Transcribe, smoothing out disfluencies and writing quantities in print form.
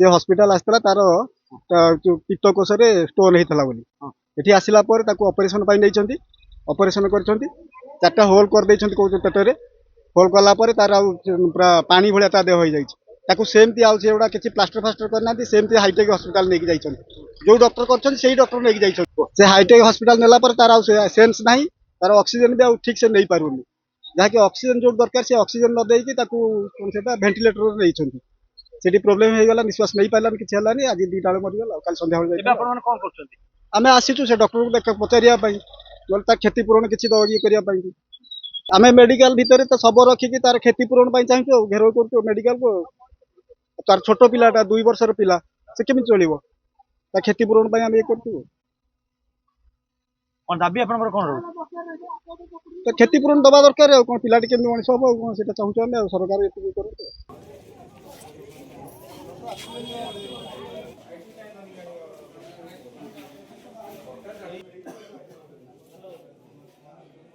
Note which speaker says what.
Speaker 1: से हॉस्पिटल आसला तार जो पित्तकोश स्टोन होता बोली ये आसला ऑपरेशन नहीं ऑपरेशन कर 4टा होल कर पेटरे होल कलापर तार पूरा पानी भाया देह हो जाए सेमती आउटा किसी प्लास्टर फास्टर करना सेमती हाईटेक हॉस्पिटल नहीं जाइए जो डॉक्टर कर डॉक्टर नहीं जाइए हाईटेक हॉस्पिटल नेला तार सेन्स ना तार ऑक्सीजन भी ठीक से नहीं पारुनी जहाँकि ऑक्सीजन जो दरकार से ऑक्सीजन न देकी भेंटिलेटर नहीं सेठी प्रोब्लेम हो गला निश्वास नहीं पाइलानी किसी है आज 2टा मरीगला कल सन्ध्या आम आसीचु से डॉक्टर को देख पचार क्षतिपूरण किसी ये करने आम मेडिकल भितर तो सब रखिकी तार क्षतिपूरण चाहिए घेराव कर मेडिकल को तार छोट पिलाटा 2 वर्षर पिला से केमी चलो क्षतिपूरण आम ये करूँ
Speaker 2: दाबी आप
Speaker 1: तो क्षतिपूरण दबा दरकार कौन पिला केमी मनीष हम से चाहूँ सरकार ये करूँ